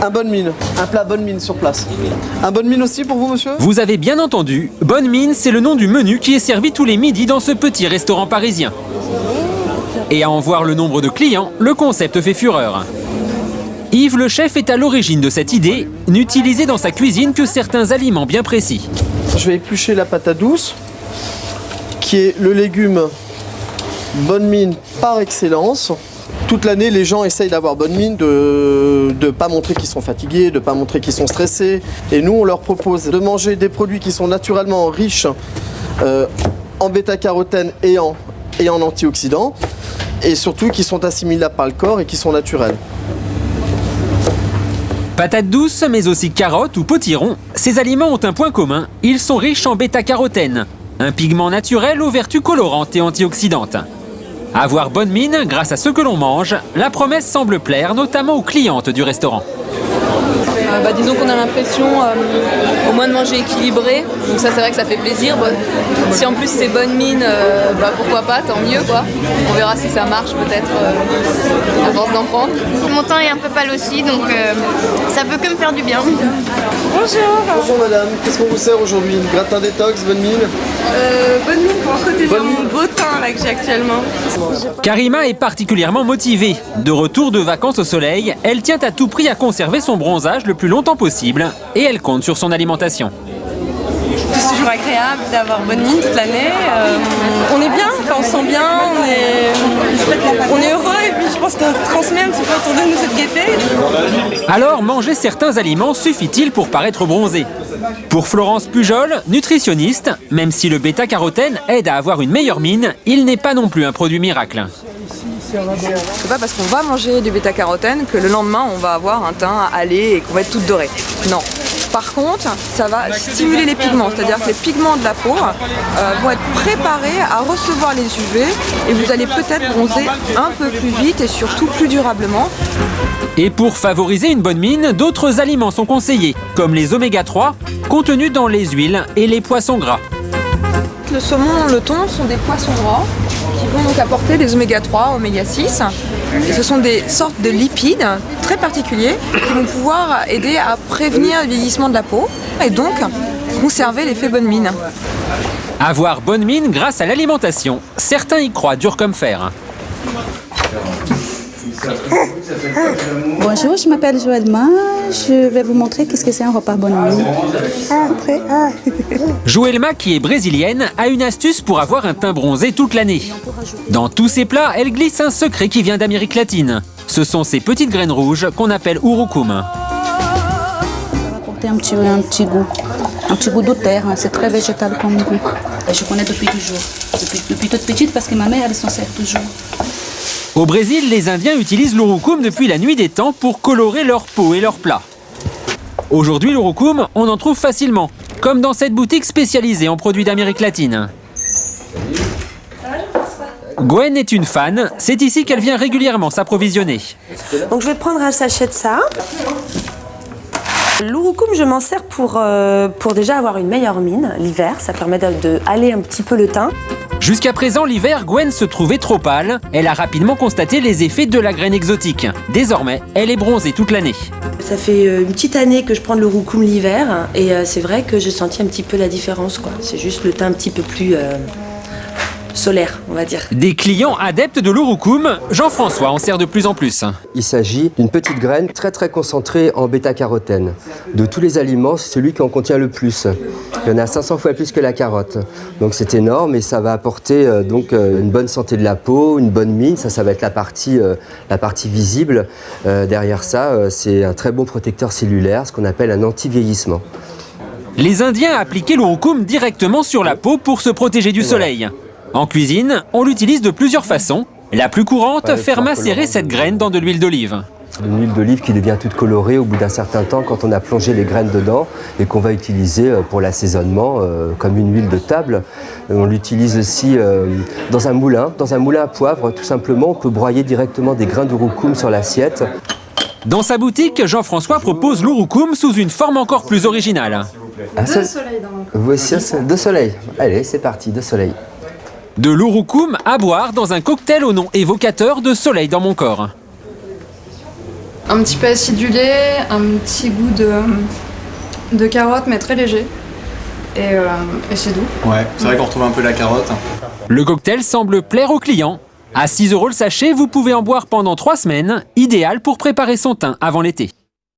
Un bonne mine, un plat bonne mine sur place. Un bonne mine aussi pour vous, monsieur? Vous avez bien entendu, Bonne Mine, c'est le nom du menu qui est servi tous les midis dans ce petit restaurant parisien. Et à en voir le nombre de clients, le concept fait fureur. Yves le chef est à l'origine de cette idée, n'utiliser dans sa cuisine que certains aliments bien précis. Je vais éplucher la patate douce, qui est le légume bonne mine par excellence. Toute l'année, les gens essayent d'avoir bonne mine, de ne pas montrer qu'ils sont fatigués, de ne pas montrer qu'ils sont stressés. Et nous, on leur propose de manger des produits qui sont naturellement riches en bêta-carotène et en antioxydants, et surtout qui sont assimilables par le corps et qui sont naturels. Patates douces, mais aussi carottes ou potirons, ces aliments ont un point commun, ils sont riches en bêta-carotène, un pigment naturel aux vertus colorantes et antioxydantes. Avoir bonne mine grâce à ce que l'on mange, la promesse semble plaire notamment aux clientes du restaurant. Disons qu'on a l'impression au moins de manger équilibré, donc ça c'est vrai que ça fait plaisir. Si en plus c'est bonne mine, pourquoi pas, tant mieux quoi. On verra si ça marche peut-être à force d'en prendre. Mon temps est un peu pâle aussi, donc ça peut que me faire du bien. Bonjour. Bonjour madame, qu'est-ce qu'on vous sert aujourd'hui? Gratin détox, bonne mine? Bonne mine pour protéger mon beau teint là que j'ai actuellement. Karima est particulièrement motivée. De retour de vacances au soleil, elle tient à tout prix à conserver son bronzage le plus longtemps possible et elle compte sur son alimentation. C'est toujours agréable d'avoir bonne mine toute l'année. On est bien, on se sent bien, on est heureux et puis je pense qu'on transmet un petit peu autour de nous cette gaieté. Alors, manger certains aliments suffit-il pour paraître bronzé? Pour Florence Pujol, nutritionniste, même si le bêta-carotène aide à avoir une meilleure mine, il n'est pas non plus un produit miracle. C'est pas parce qu'on va manger du bêta-carotène que le lendemain on va avoir un teint hâlé et qu'on va être toute dorée. Non. Par contre, ça va stimuler les pigments, c'est-à-dire que les pigments de la peau vont être préparés à recevoir les UV et vous allez peut-être bronzer un peu plus vite et surtout plus durablement. Et pour favoriser une bonne mine, d'autres aliments sont conseillés, comme les oméga 3, contenus dans les huiles et les poissons gras. Le saumon, le thon sont des poissons gras qui vont donc apporter des oméga 3, oméga 6. Et ce sont des sortes de lipides très particuliers qui vont pouvoir aider à prévenir le vieillissement de la peau et donc conserver l'effet bonne mine. Avoir bonne mine grâce à l'alimentation, certains y croient dur comme fer. Bonjour, je m'appelle Joëlma. Je vais vous montrer qu'est-ce que c'est un repas bonne mine. Joëlma, qui est brésilienne, a une astuce pour avoir un teint bronzé toute l'année. Dans tous ses plats, elle glisse un secret qui vient d'Amérique latine. Ce sont ces petites graines rouges qu'on appelle urucum. Ça va apporter un petit goût de terre. C'est très végétal comme goût. Et je connais depuis toujours. Depuis toute petite parce que ma mère, elle s'en sert toujours. Au Brésil, les Indiens utilisent l'urucum depuis la nuit des temps pour colorer leur peau et leurs plats. Aujourd'hui, l'urucum, on en trouve facilement, comme dans cette boutique spécialisée en produits d'Amérique latine. Gwen est une fan, c'est ici qu'elle vient régulièrement s'approvisionner. Donc je vais prendre un sachet de ça. L'urucum, je m'en sers pour déjà avoir une meilleure mine l'hiver, ça permet de haler un petit peu le teint. Jusqu'à présent, l'hiver, Gwen se trouvait trop pâle. Elle a rapidement constaté les effets de la graine exotique. Désormais, elle est bronzée toute l'année. Ça fait une petite année que je prends de l'urucum l'hiver et c'est vrai que j'ai senti un petit peu la différence, quoi. C'est juste le teint un petit peu plus solaire, on va dire. Des clients adeptes de l'urucum, Jean-François en sert de plus en plus. Il s'agit d'une petite graine très très concentrée en bêta-carotène. De tous les aliments, c'est celui qui en contient le plus. Il y en a 500 fois plus que la carotte. Donc c'est énorme et ça va apporter une bonne santé de la peau, une bonne mine. Ça va être la partie visible. Derrière ça, c'est un très bon protecteur cellulaire, ce qu'on appelle un anti-vieillissement. Les Indiens appliquaient l'urucum directement sur la peau pour se protéger du soleil. En cuisine, on l'utilise de plusieurs façons. La plus courante, faire macérer cette graine dans de l'huile d'olive. Une huile d'olive qui devient toute colorée au bout d'un certain temps quand on a plongé les graines dedans et qu'on va utiliser pour l'assaisonnement comme une huile de table. On l'utilise aussi dans un moulin à poivre. Tout simplement, on peut broyer directement des grains d'urucum sur l'assiette. Dans sa boutique, Jean-François propose l'urucum sous une forme encore plus originale. Deux soleils dans mon corps. Voici deux soleils. Allez, c'est parti, deux soleils. De l'urucum à boire dans un cocktail au nom évocateur de soleil dans mon corps. Un petit peu acidulé, un petit goût de carotte mais très léger. Et c'est doux. Ouais, c'est vrai qu'on retrouve un peu la carotte. Le cocktail semble plaire aux clients. À 6 € le sachet, vous pouvez en boire pendant 3 semaines, idéal pour préparer son teint avant l'été.